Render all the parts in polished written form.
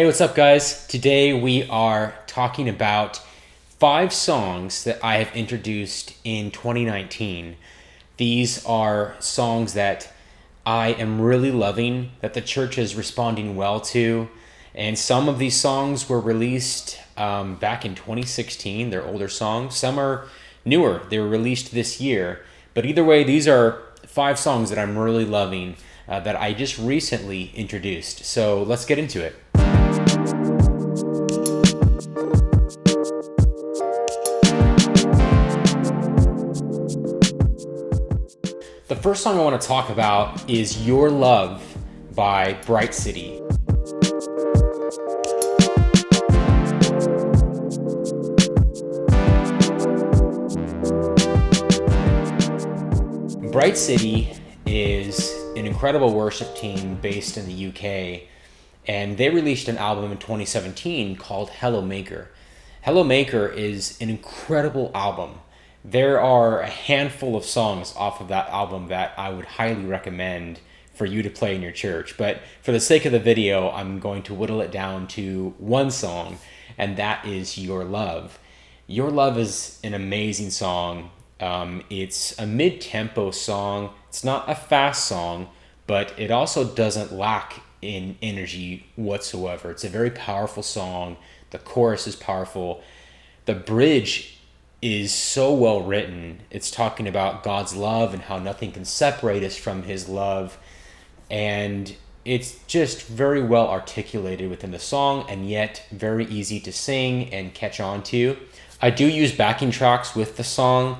Hey, what's up, guys? Today we are talking about 5 songs that I have introduced in 2019. These are songs that I am really loving, that the church is responding well to, and some of these songs were released back in 2016. They're older songs. Some are newer. They were released this year. But either way, these are 5 songs that I'm really loving that I just recently introduced. So let's get into it. The first song I want to talk about is Your Love by Bright City. Bright City is an incredible worship team based in the UK, and they released an album in 2017 called Hello Maker. Hello Maker is an incredible album. There are a handful of songs off of that album that I would highly recommend for you to play in your church. But for the sake of the video, I'm going to whittle it down to one song, and that is Your Love. Your Love is an amazing song. It's a mid-tempo song. It's not a fast song, but it also doesn't lack in energy whatsoever. It's a very powerful song. The chorus is powerful. The bridge is so well written. It's talking about God's love and how nothing can separate us from his love. And it's just very well articulated within the song, and yet very easy to sing and catch on to. I do use backing tracks with the song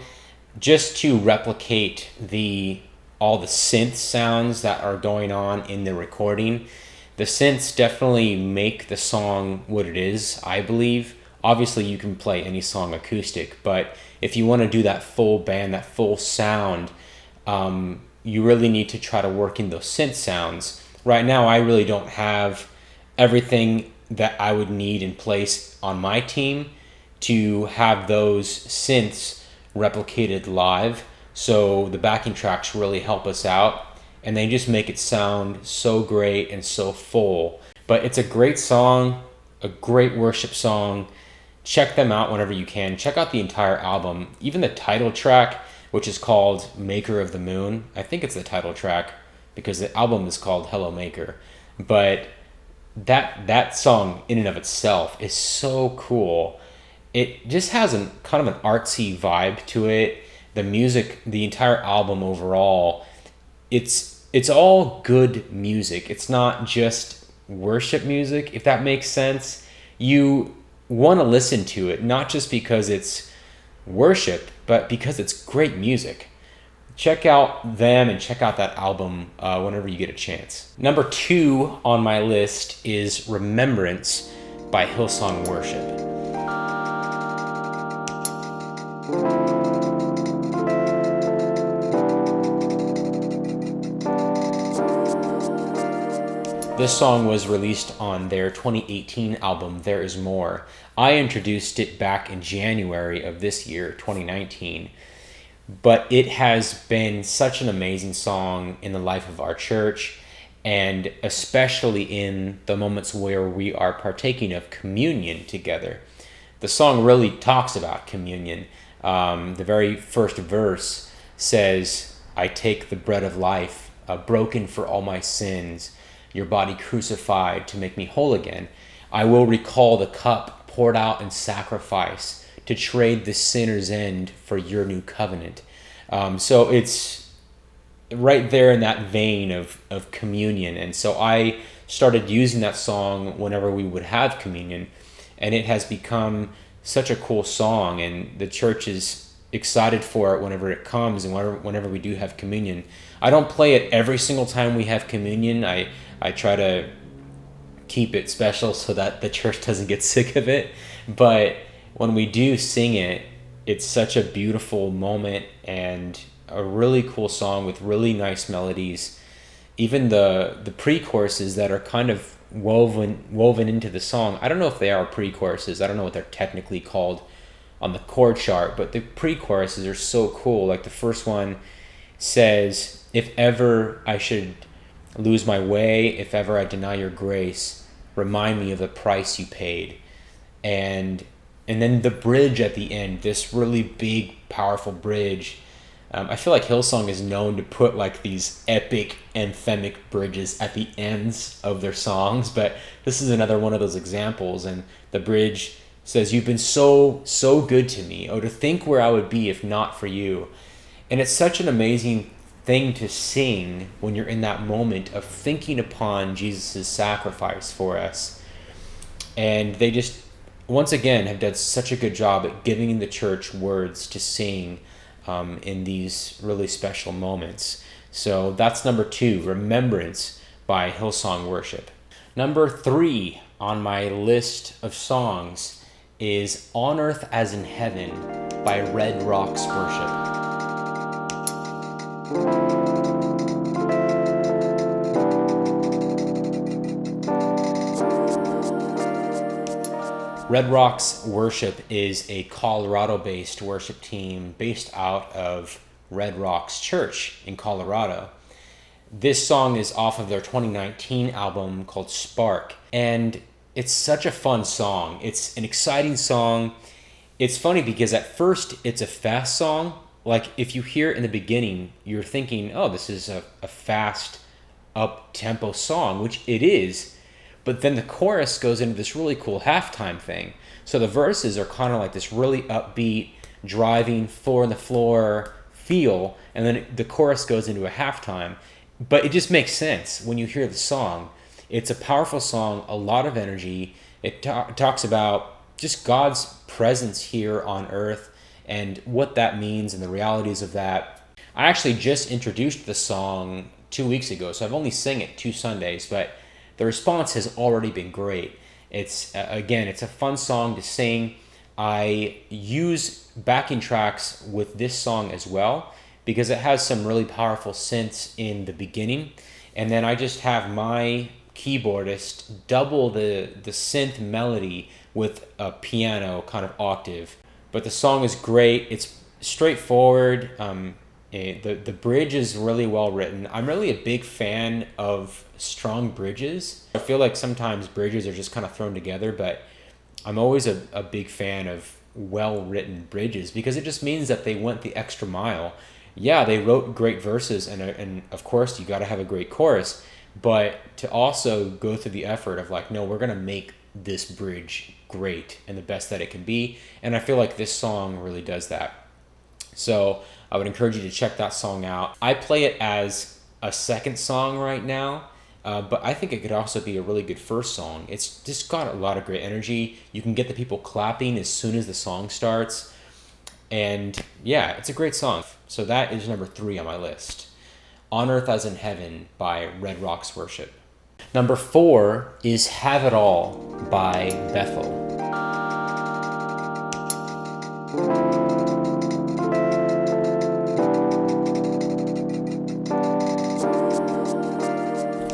just to replicate all the synth sounds that are going on in the recording. The synths definitely make the song what it is, I believe. Obviously, you can play any song acoustic, but if you want to do that full band, that full sound, you really need to try to work in those synth sounds. Right now, I really don't have everything that I would need in place on my team to have those synths replicated live. So the backing tracks really help us out, and they just make it sound so great and so full. But it's a great song, a great worship song. Check them out whenever you can. Check out the entire album. Even the title track, which is called Maker of the Moon. I think it's the title track because the album is called Hello Maker. But that song in and of itself is so cool. It just has kind of an artsy vibe to it. The music, the entire album overall, it's all good music. It's not just worship music, if that makes sense. You want to listen to it, not just because it's worship, but because it's great music. Check out them and check out that album whenever you get a chance. Number 2 on my list is Remembrance by Hillsong Worship. This song was released on their 2018 album, There Is More. I introduced it back in January of this year, 2019. But it has been such an amazing song in the life of our church, and especially in the moments where we are partaking of communion together. The song really talks about communion. The very first verse says, I take the bread of life, broken for all my sins, your body crucified to make me whole again. I will recall the cup poured out in sacrifice to trade the sinner's end for your new covenant. So it's right there in that vein of communion. And so I started using that song whenever we would have communion, and it has become such a cool song, and the church is excited for it whenever it comes and whenever we do have communion. I don't play it every single time we have communion. I try to keep it special so that the church doesn't get sick of it. But when we do sing it, it's such a beautiful moment and a really cool song with really nice melodies. Even the pre-choruses that are kind of woven into the song. I don't know if they are pre-choruses. I don't know what they're technically called on the chord chart, but the pre-choruses are so cool. Like the first one says, if ever I should lose my way, if ever I deny your grace, remind me of the price you paid. And then the bridge at the end, this really big, powerful bridge. I feel like Hillsong is known to put like these epic anthemic bridges at the ends of their songs, but this is another one of those examples. And the bridge says, "You've been so, so good to me. Oh, to think where I would be if not for you." And it's such an amazing thing to sing when you're in that moment of thinking upon Jesus' sacrifice for us. And they just, once again, have done such a good job at giving the church words to sing in these really special moments. So that's number 2, Remembrance by Hillsong Worship. Number 3 on my list of songs is On Earth as in Heaven by Red Rocks Worship. Red Rocks Worship is a Colorado-based worship team based out of Red Rocks Church in Colorado. This song is off of their 2019 album called Spark, and it's such a fun song. It's an exciting song. It's funny because at first it's a fast song. Like if you hear it in the beginning, you're thinking, oh, this is a fast, up-tempo song, which it is. But then the chorus goes into this really cool halftime thing. So the verses are kind of like this really upbeat, driving, four on the floor feel, and then the chorus goes into a halftime. But it just makes sense when you hear the song. It's a powerful song, a lot of energy. It talks about just God's presence here on earth and what that means and the realities of that. I actually just introduced the song 2 weeks ago, so I've only sang it 2 Sundays, but the response has already been great. It's it's a fun song to sing. I use backing tracks with this song as well because it has some really powerful synths in the beginning, and then I just have my keyboardist double the synth melody with a piano kind of octave. But the song is great. It's straightforward. The bridge is really well written. I'm really a big fan of strong bridges. I feel like sometimes bridges are just kind of thrown together, but I'm always a big fan of well-written bridges because it just means that they went the extra mile. Yeah, they wrote great verses, and of course you got to have a great chorus, but to also go through the effort of like, no, we're going to make this bridge great and the best that it can be. And I feel like this song really does that. So I would encourage you to check that song out. I play it as a second song right now, but I think it could also be a really good first song. It's just got a lot of great energy. You can get the people clapping as soon as the song starts. And yeah, it's a great song. So that is number 3 on my list. On Earth as in Heaven by Red Rocks Worship. Number 4 is Have It All by Bethel.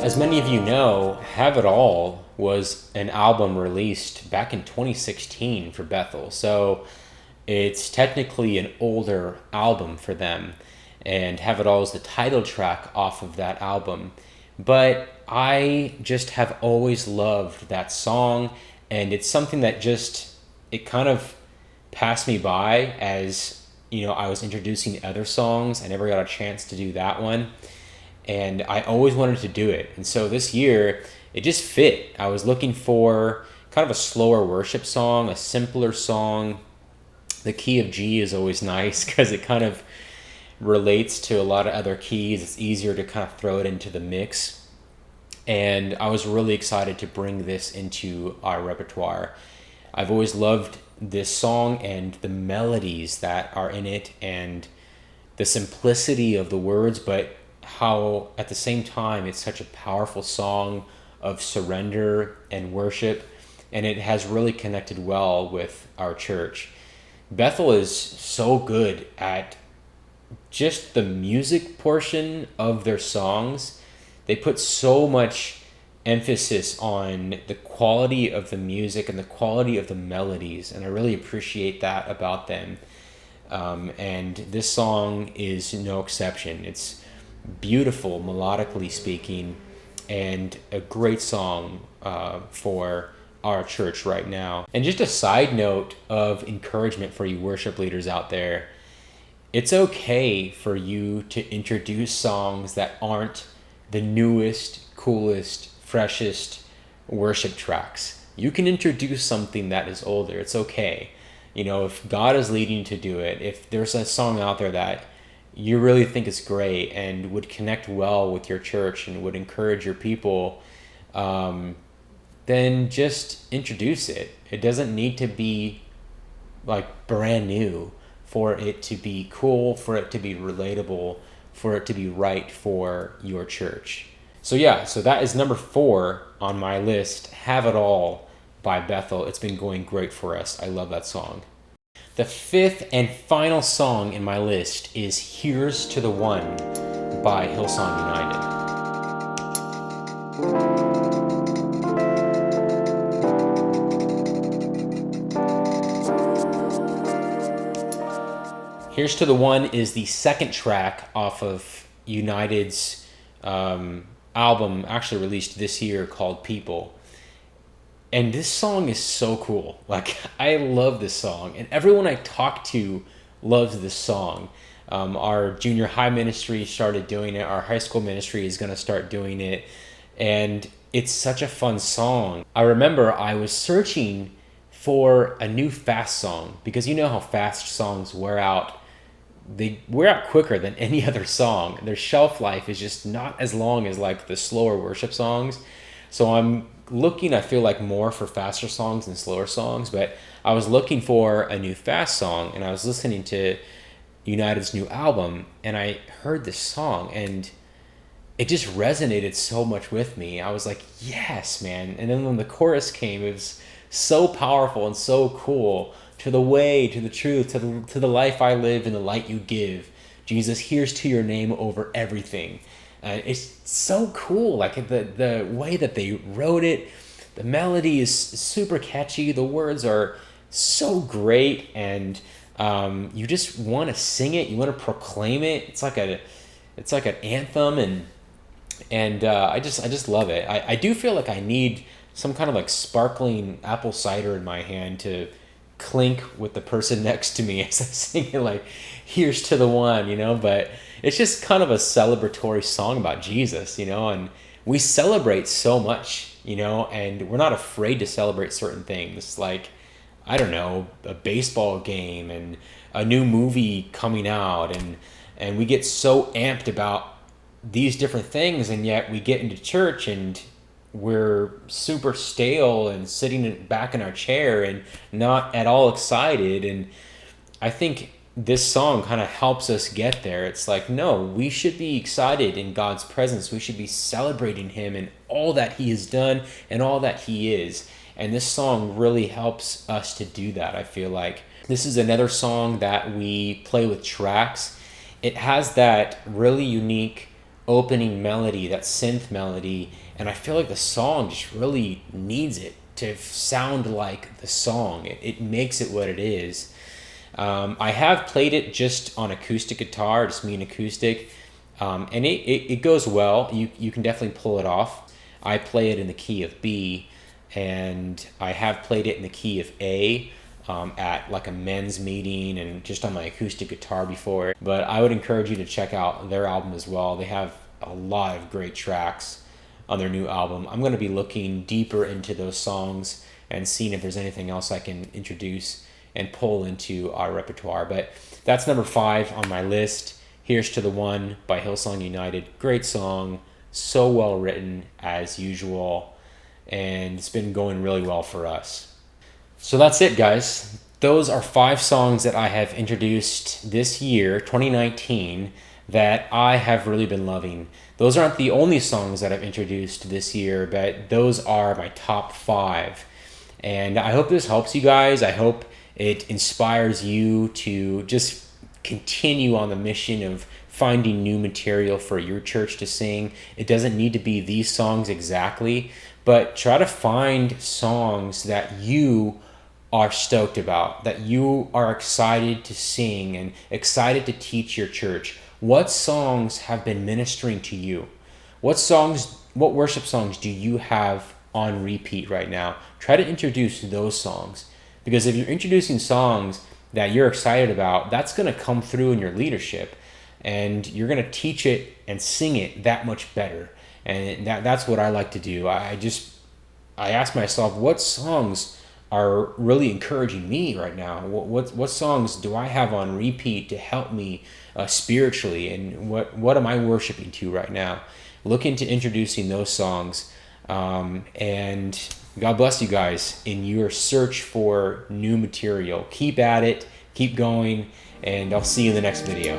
As many of you know, Have It All was an album released back in 2016 for Bethel. So it's technically an older album for them. And Have It All is the title track off of that album. But I just have always loved that song. And it's something that it kind of passed me by as, I was introducing other songs. I never got a chance to do that one. And I always wanted to do it. And so this year, it just fit. I was looking for kind of a slower worship song, a simpler song. The key of G is always nice because it kind of relates to a lot of other keys. It's easier to kind of throw it into the mix. And I was really excited to bring this into our repertoire. I've always loved this song and the melodies that are in it and the simplicity of the words, but how at the same time it's such a powerful song of surrender and worship, and it has really connected well with our church. Bethel is so good at just the music portion of their songs. They put so much emphasis on the quality of the music and the quality of the melodies, and I really appreciate that about them. And this song is no exception. It's beautiful, melodically speaking, and a great song for our church right now. And just a side note of encouragement for you worship leaders out there, it's okay for you to introduce songs that aren't the newest, coolest, freshest worship tracks. You can introduce something that is older. It's okay. You know, if God is leading you to do it, if there's a song out there that you really think is great and would connect well with your church and would encourage your people, then just introduce it. It doesn't need to be like brand new for it to be cool, for it to be relatable, for it to be right for your church. So that is number 4 on my list, Have It All by Bethel. It's been going great for us. I love that song. The 5th and final song in my list is Here's to the One by Hillsong United. Here's to the One is the second track off of United's album, actually released this year, called People. And this song is so cool. Like, I love this song, and everyone I talk to loves this song. Our junior high ministry started doing it. Our high school ministry is going to start doing it. And it's such a fun song. I remember I was searching for a new fast song, because you know how fast songs wear out. They wear out quicker than any other song. Their shelf life is just not as long as like the slower worship songs. So I'm looking, I feel like, more for faster songs than slower songs, but I was looking for a new fast song, and I was listening to United's new album, and I heard this song, and it just resonated so much with me. I was like, yes, man. And then when the chorus came, it was so powerful and so cool. To the way, to the truth, to the life I live and the light you give. Jesus, here's to your name over everything. It's so cool. Like the way that they wrote it, the melody is super catchy. The words are so great, and you just want to sing it. You want to proclaim it. It's like an anthem, and I just love it. I do feel like I need some kind of like sparkling apple cider in my hand to clink with the person next to me as I sing it, like, here's to the one, you know. But it's just kind of a celebratory song about Jesus, you know, and we celebrate so much, you know, and we're not afraid to celebrate certain things, like, I don't know, a baseball game and a new movie coming out, and we get so amped about these different things, and yet we get into church and we're super stale and sitting back in our chair and not at all excited. And I think this song kind of helps us get there. It's like, no, we should be excited in God's presence. We should be celebrating him and all that he has done and all that he is. And this song really helps us to do that. I feel like this is another song that we play with tracks. It has that really unique opening melody, that synth melody, and I feel like the song just really needs it to sound like the song. It makes it what it is. I have played it just on acoustic guitar, just me and acoustic, and it goes well. You can definitely pull it off. I play it in the key of B, and I have played it in the key of A at like a men's meeting and just on my acoustic guitar before. But I would encourage you to check out their album as well. They have a lot of great tracks on their new album. I'm going to be looking deeper into those songs and seeing if there's anything else I can introduce and pull into our repertoire. But that's number 5 on my list. Here's to the One by Hillsong United. Great song, so well written as usual, and it's been going really well for us. So that's it, guys. Those are 5 songs that I have introduced this year, 2019, that I have really been loving. Those aren't the only songs that I've introduced this year, but those are my top 5. And I hope this helps you guys. I hope it inspires you to just continue on the mission of finding new material for your church to sing. It doesn't need to be these songs exactly, but try to find songs that you are stoked about, that you are excited to sing and excited to teach your church. What songs have been ministering to you? What worship songs do you have on repeat right now, try to introduce those songs. Because if you're introducing songs that you're excited about, that's going to come through in your leadership, and you're going to teach it and sing it that much better. And that's what I like to do. I ask myself, what songs are really encouraging me right now? What songs do I have on repeat to help me spiritually, and what am I worshiping to right now? Look into introducing those songs, and God bless you guys in your search for new material. Keep at it, keep going, and I'll see you in the next video.